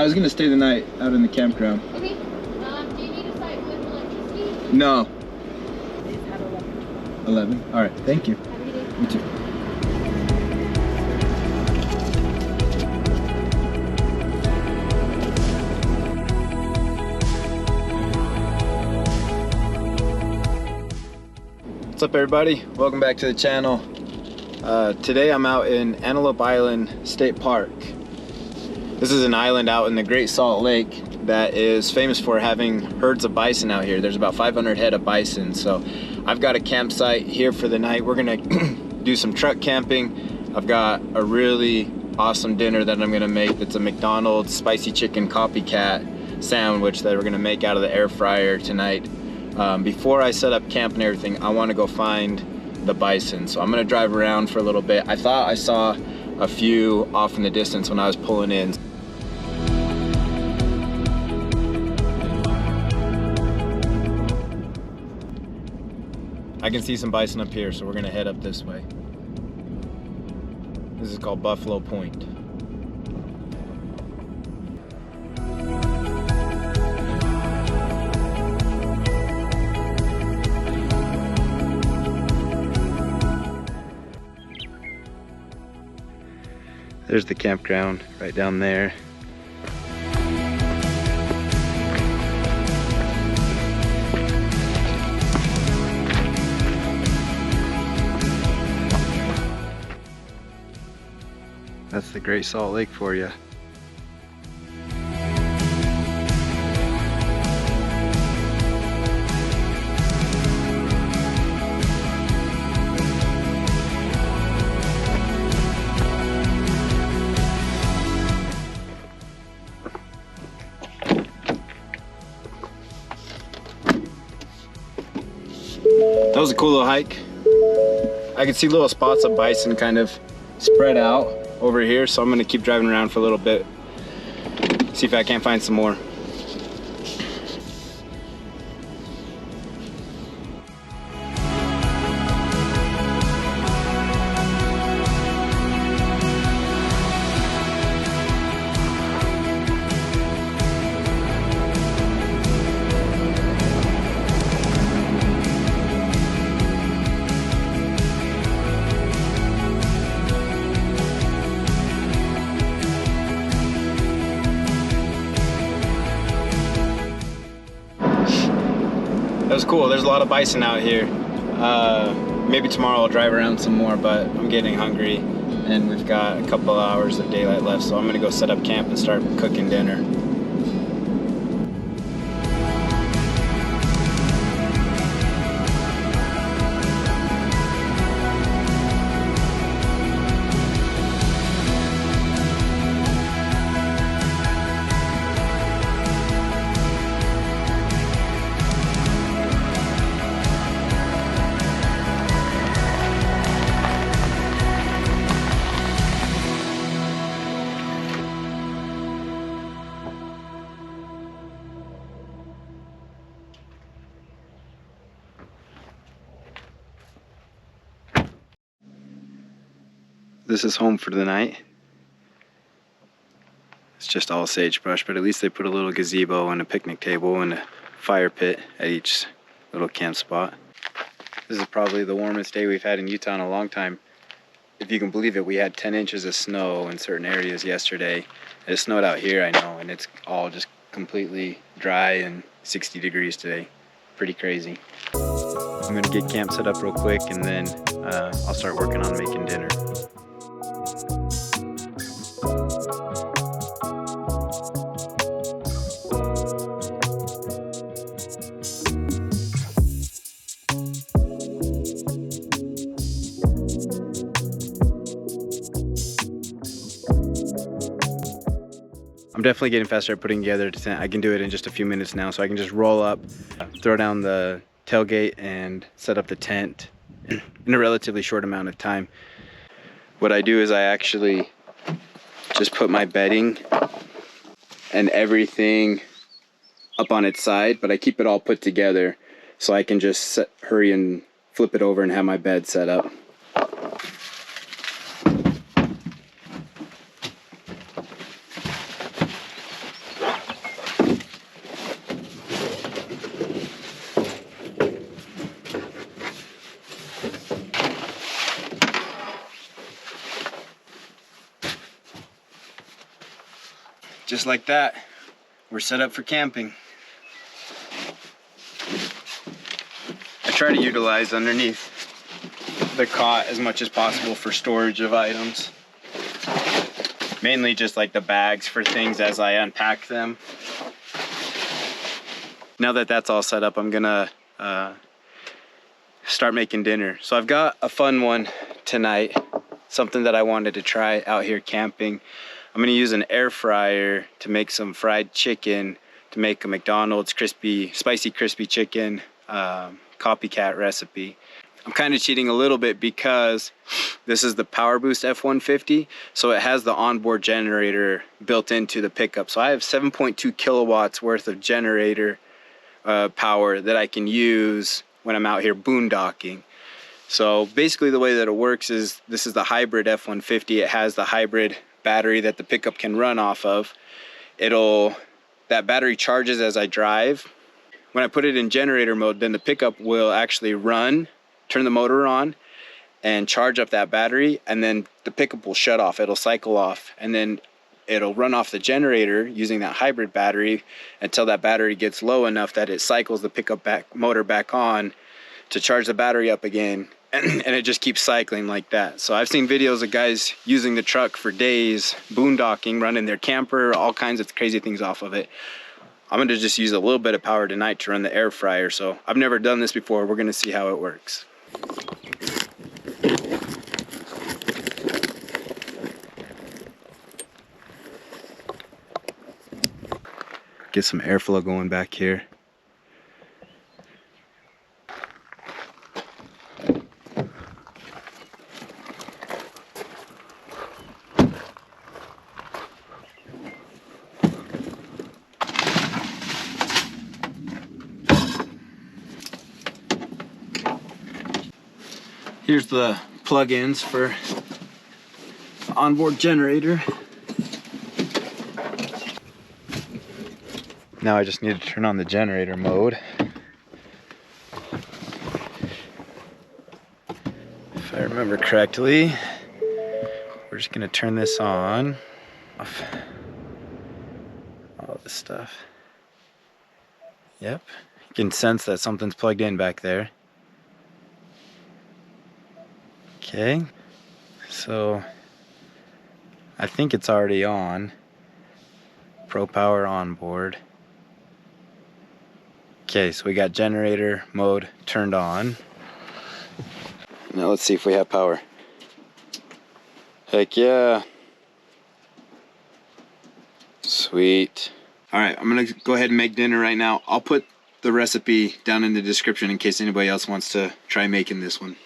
I was gonna stay the night out in the campground. Okay. Do you need a site with electricity? No. It's at 11. 11? Alright, thank you. Have a good day. You too. What's up, everybody? Welcome back to the channel. Today I'm out in Antelope Island State Park. This is an island out in the Great Salt Lake that is famous for having herds of bison out here. There's about 500 head of bison. So I've got a campsite here for the night. We're gonna do some truck camping. I've got a really awesome dinner that I'm gonna make. That's a McDonald's spicy chicken copycat sandwich that we're gonna make out of the air fryer tonight. Before I set up camp and everything, I want to go find the bison. So I'm going to drive around for a little bit. I thought I saw a few off in the distance when I was pulling in. I can see some bison up here, so we're going to head up this way. This is called Buffalo Point. There's the campground right down there. That's the Great Salt Lake for you. That was a cool little hike. I can see little spots of bison kind of spread out over here, so I'm gonna keep driving around for a little bit, see if I can't find some more. That was cool. There's a lot of bison out here. Maybe tomorrow I'll drive around some more, but I'm getting hungry and we've got a couple hours of daylight left, so I'm gonna go set up camp and start cooking dinner. This is home for the night. It's just all sagebrush, but at least they put a little gazebo and a picnic table and a fire pit at each little camp spot. This is probably the warmest day we've had in Utah in a long time. If you can believe it, we had 10 inches of snow in certain areas yesterday. It snowed out here, I know, and it's all just completely dry and 60 degrees today. Pretty crazy. I'm gonna get camp set up real quick and then I'll start working on making dinner. I'm definitely getting faster at putting together the tent. I can do it in just a few minutes now, so I can just roll up, throw down the tailgate and set up the tent in a relatively short amount of time. What I do is I actually just put my bedding and everything up on its side, but I keep it all put together so I can just hurry and flip it over and have my bed set up. just like that, we're set up for camping. I try to utilize underneath the cot as much as possible for storage of items. Mainly just like the bags for things as I unpack them. Now that that's all set up, I'm gonna start making dinner. So I've got a fun one tonight, something that I wanted to try out here camping. I'm gonna use an air fryer to make some fried chicken, to make a McDonald's spicy crispy chicken copycat recipe. I'm kind of cheating a little bit because this is the Powerboost F150, so it has the onboard generator built into the pickup. So I have 7.2 kilowatts worth of generator power that I can use when I'm out here boondocking. So basically the way that it works is, this is the hybrid F150. It has the hybrid battery that the pickup can run off of. That battery charges as I drive. When I put it in generator mode, then the pickup will actually run, turn the motor on, and charge up that battery, and then the pickup will shut off. It'll cycle off, and then it'll run off the generator using that hybrid battery until that battery gets low enough that it cycles the pickup motor back on to charge the battery up again, and it just keeps cycling like that. So I've seen videos of guys using the truck for days, boondocking, running their camper, all kinds of crazy things off of it. I'm gonna just use a little bit of power tonight to run the air fryer. So I've never done this before. We're gonna see how it works. Get some airflow going back here. Here's the plug-ins for the onboard generator. Now I just need to turn on the generator mode. If I remember correctly, we're just gonna turn this on, off all this stuff. Yep, you can sense that something's plugged in back there. Okay, so I think it's already on. Pro Power Onboard. Okay, so we got generator mode turned on. Now let's see if we have power. Heck yeah. Sweet. All right, I'm gonna go ahead and make dinner right now. I'll put the recipe down in the description in case anybody else wants to try making this one.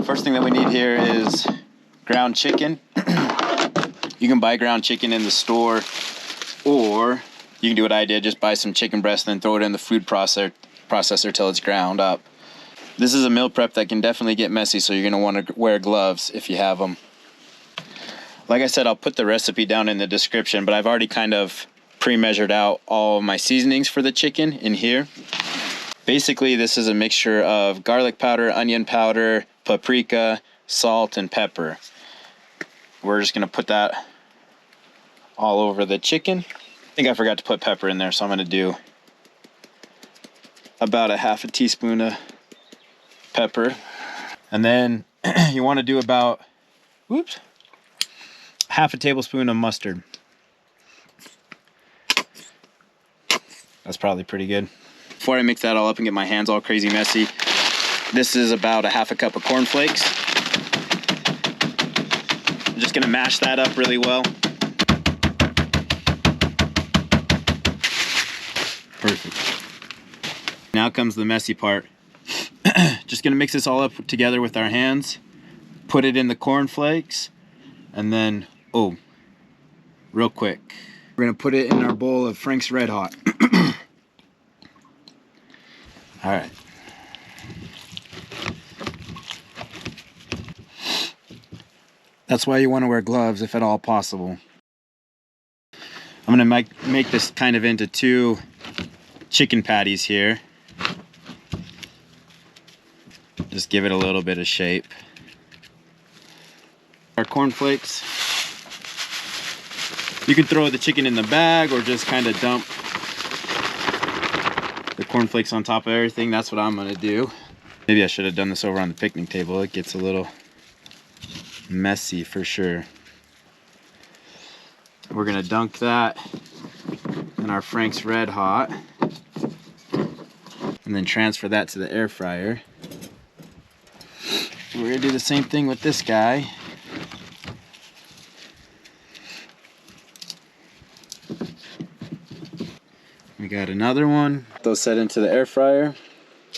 First thing that we need here is ground chicken. You can buy ground chicken in the store, or you can do what I did, just buy some chicken breast and then throw it in the food processor till it's ground up. This is a meal prep that can definitely get messy, so you're gonna wanna wear gloves if you have them. Like I said, I'll put the recipe down in the description, but I've already kind of pre-measured out all my seasonings for the chicken in here. Basically, this is a mixture of garlic powder, onion powder, paprika, salt, and pepper. We're just gonna put that all over the chicken. I think I forgot to put pepper in there, so I'm gonna do about a half a teaspoon of pepper. And then you wanna do about, half a tablespoon of mustard. That's probably pretty good. Before I mix that all up and get my hands all crazy messy, this is about a half a cup of corn flakes. I'm just gonna mash that up really well. Perfect. Now comes the messy part. Just gonna mix this all up together with our hands, put it in the corn flakes, and then, oh, real quick, we're gonna put it in our bowl of Frank's Red Hot. All right. That's why you want to wear gloves if at all possible. I'm gonna make this kind of into 2 chicken patties here. Just give it a little bit of shape. Our cornflakes. You can throw the chicken in the bag or just kind of dump the cornflakes on top of everything. That's what I'm gonna do. Maybe I should have done this over on the picnic table. It gets a little messy for sure. We're gonna dunk that in our Frank's Red Hot and then transfer that to the air fryer. We're gonna do the same thing with this guy. We got another one. Those set into the air fryer.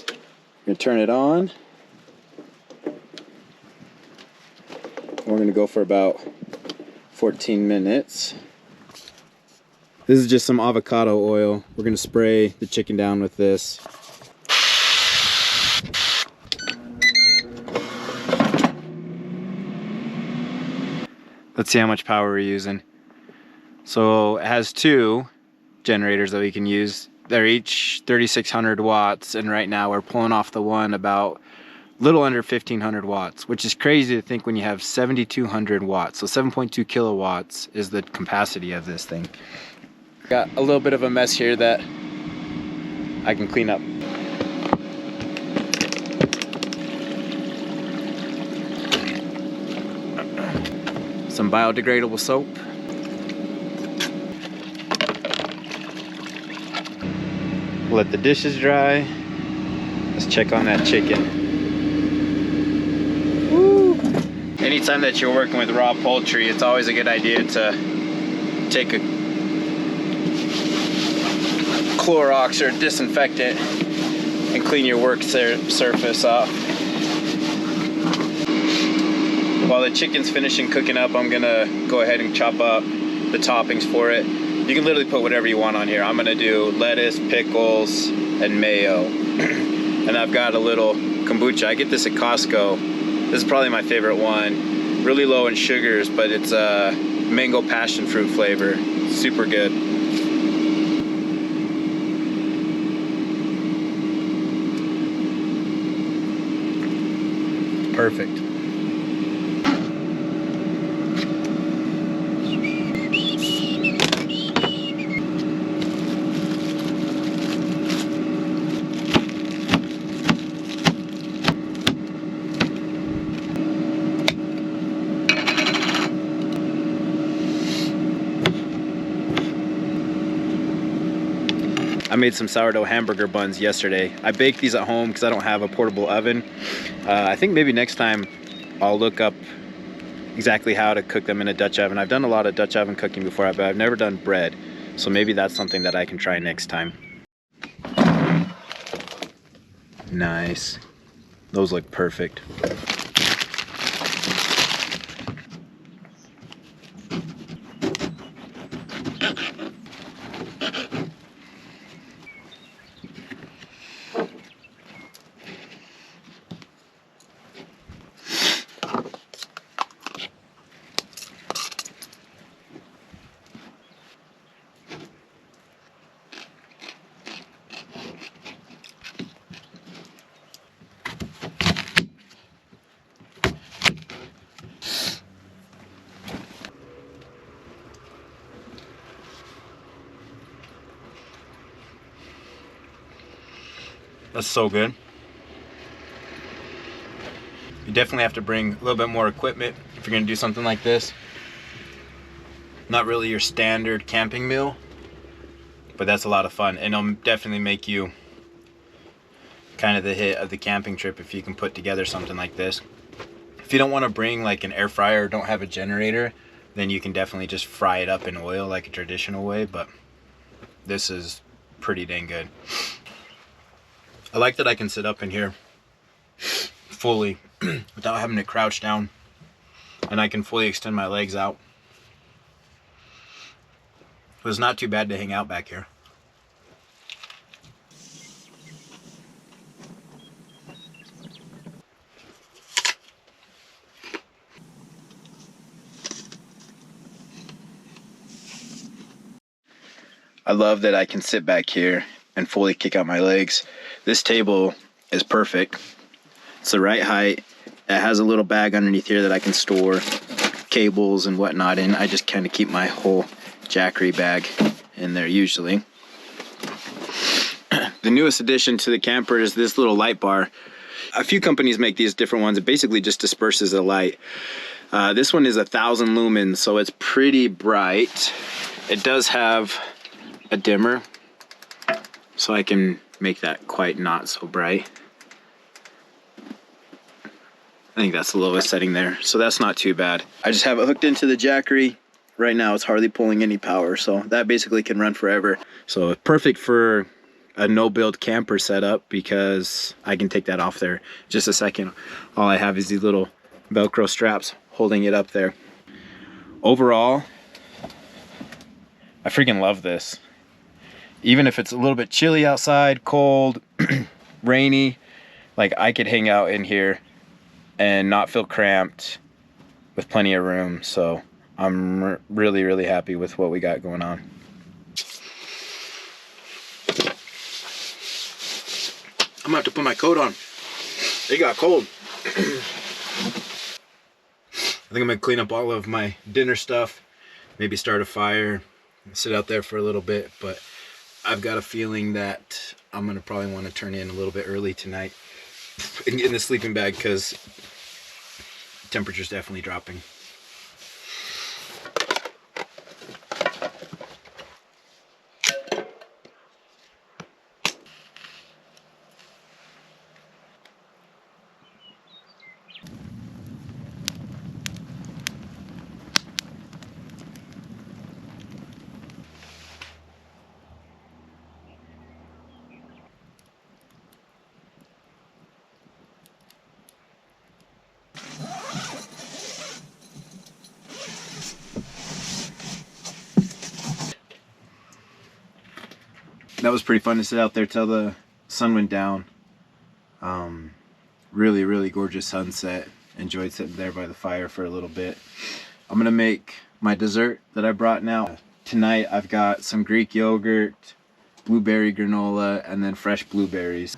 We're gonna turn it on. We're gonna go for about 14 minutes. This is just some avocado oil. We're gonna spray the chicken down with this. Let's see how much power we're using. So it has 2 generators that we can use. They're each 3600 watts, and right now we're pulling off the one about little under 1500 watts, which is crazy to think when you have 7200 watts. So 7.2 kilowatts is the capacity of this thing. Got a little bit of a mess here that I can clean up. Some biodegradable soap. Let the dishes dry. Let's check on that chicken. Woo. Anytime that you're working with raw poultry, it's always a good idea to take a Clorox or disinfectant and clean your work surface off. While the chicken's finishing cooking up, I'm gonna go ahead and chop up the toppings for it. You can literally put whatever you want on here. I'm gonna do lettuce, pickles, and mayo. And I've got a little kombucha. I get this at Costco. This is probably my favorite one. Really low in sugars, but it's a mango passion fruit flavor. Super good. Perfect. I made some sourdough hamburger buns yesterday. I baked these at home because I don't have a portable oven. I think maybe next time I'll look up exactly how to cook them in a Dutch oven. I've done a lot of Dutch oven cooking before, but I've never done bread. So maybe that's something that I can try next time. Nice. Those look perfect. That's so good. You definitely have to bring a little bit more equipment if you're gonna do something like this. Not really your standard camping meal, but that's a lot of fun, and it'll definitely make you kind of the hit of the camping trip if you can put together something like this. If you don't want to bring like an air fryer or don't have a generator, then you can definitely just fry it up in oil like a traditional way, but this is pretty dang good. I like that I can sit up in here fully without having to crouch down, and I can fully extend my legs out. It was not too bad to hang out back here. I love that I can sit back here and fully kick out my legs. This table is perfect. It's the right height. It has a little bag underneath here that I can store cables and whatnot in. I just kind of keep my whole Jackery bag in there usually. The newest addition to the camper is this little light bar. A few companies make these different ones. It basically just disperses the light. This one is 1,000 lumens, so it's pretty bright. It does have a dimmer, so I can make that quite not so bright. I think that's the lowest setting there, so that's not too bad. I just have it hooked into the Jackery. Right now it's hardly pulling any power, so that basically can run forever. So perfect for a no-build camper setup because I can take that off there in just a second. All I have is these little Velcro straps holding it up there. Overall, I freaking love this. Even if it's a little bit chilly outside, cold, rainy, like I could hang out in here and not feel cramped with plenty of room. So I'm really, really happy with what we got going on. I'm gonna have to put my coat on. It got cold. I think I'm gonna clean up all of my dinner stuff, maybe start a fire, sit out there for a little bit, but I've got a feeling that I'm gonna probably want to turn in a little bit early tonight and get in the sleeping bag because temperature's definitely dropping. That was pretty fun to sit out there till the sun went down. Really, really gorgeous sunset. Enjoyed sitting there by the fire for a little bit. I'm gonna make my dessert that I brought now. Tonight I've got some Greek yogurt, blueberry granola, and then fresh blueberries.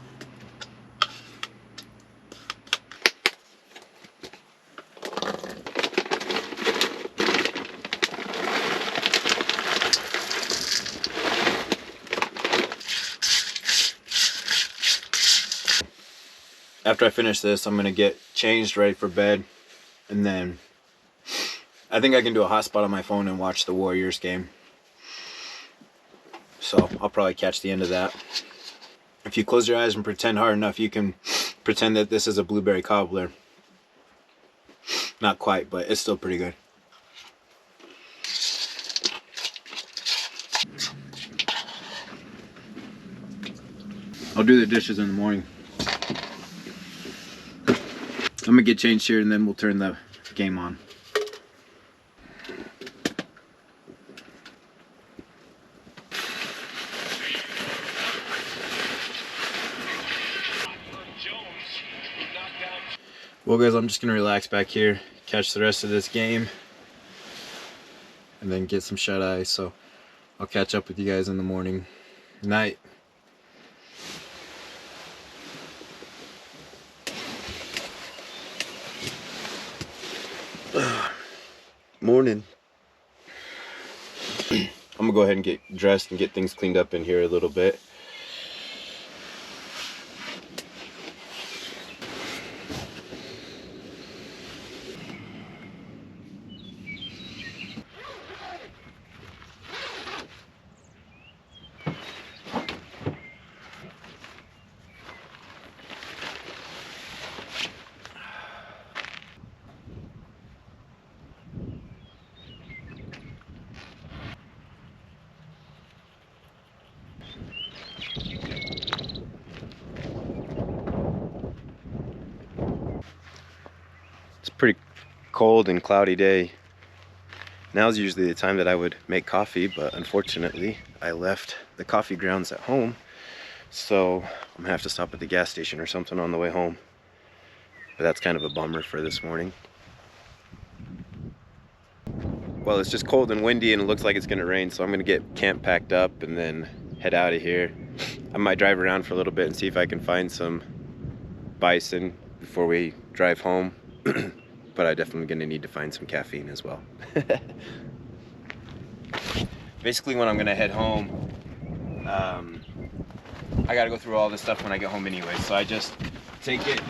After I finish this, I'm gonna get changed, ready for bed, and then I think I can do a hotspot on my phone and watch the Warriors game. So I'll probably catch the end of that. If you close your eyes and pretend hard enough, you can pretend that this is a blueberry cobbler. Not quite, but it's still pretty good. I'll do the dishes in the morning. I'm gonna get changed here and then we'll turn the game on. Well guys, I'm just gonna relax back here, catch the rest of this game, and then get some shut-eye, so I'll catch up with you guys in the morning. Night. Morning. I'm gonna go ahead and get dressed and get things cleaned up in here a little bit. It's a pretty cold and cloudy day. Now's usually the time that I would make coffee, but unfortunately I left the coffee grounds at home, so I'm gonna have to stop at the gas station or something on the way home. But that's kind of a bummer for this morning. well, it's just cold and windy and it looks like it's gonna rain, so I'm gonna get camp packed up and then head out of here. I might drive around for a little bit and see if I can find some bison before we drive home. But I definitely gonna need to find some caffeine as well. Basically, when I'm gonna head home, I gotta go through all this stuff when I get home anyway, so I just take it,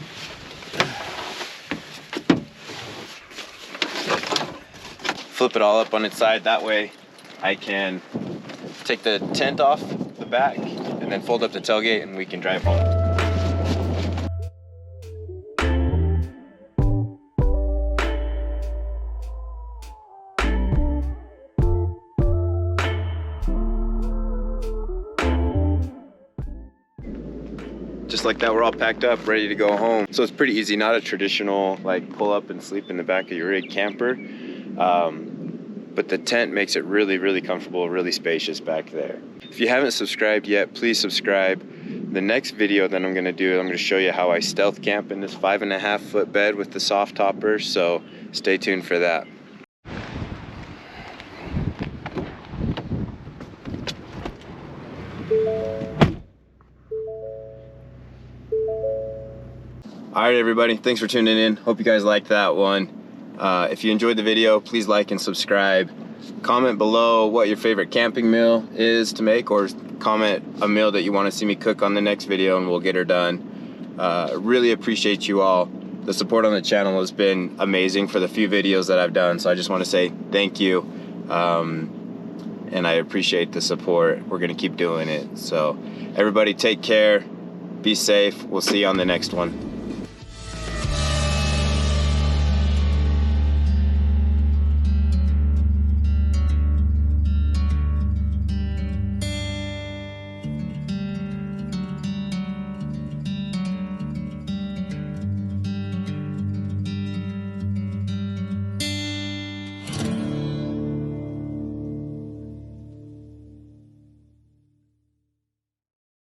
flip it all up on its side. That way I can take the tent off the back and then fold up the tailgate and we can drive home. Just like that, we're all packed up, ready to go home. So it's pretty easy, not a traditional like pull up and sleep in the back of your rig camper. But the tent makes it really, really comfortable, really spacious back there. If you haven't subscribed yet, please subscribe. The next video that I'm gonna do, I'm gonna show you how I stealth camp in this 5.5 foot bed with the soft topper, so stay tuned for that. All right, everybody, thanks for tuning in. Hope you guys liked that one. If you enjoyed the video, please like and subscribe. Comment below what your favorite camping meal is to make, or comment a meal that you want to see me cook on the next video and we'll get her done. Really appreciate you all. The support on the channel has been amazing for the few videos that I've done, so I just want to say thank you. And I appreciate the support. We're gonna keep doing it. So everybody take care, be safe. We'll see you on the next one.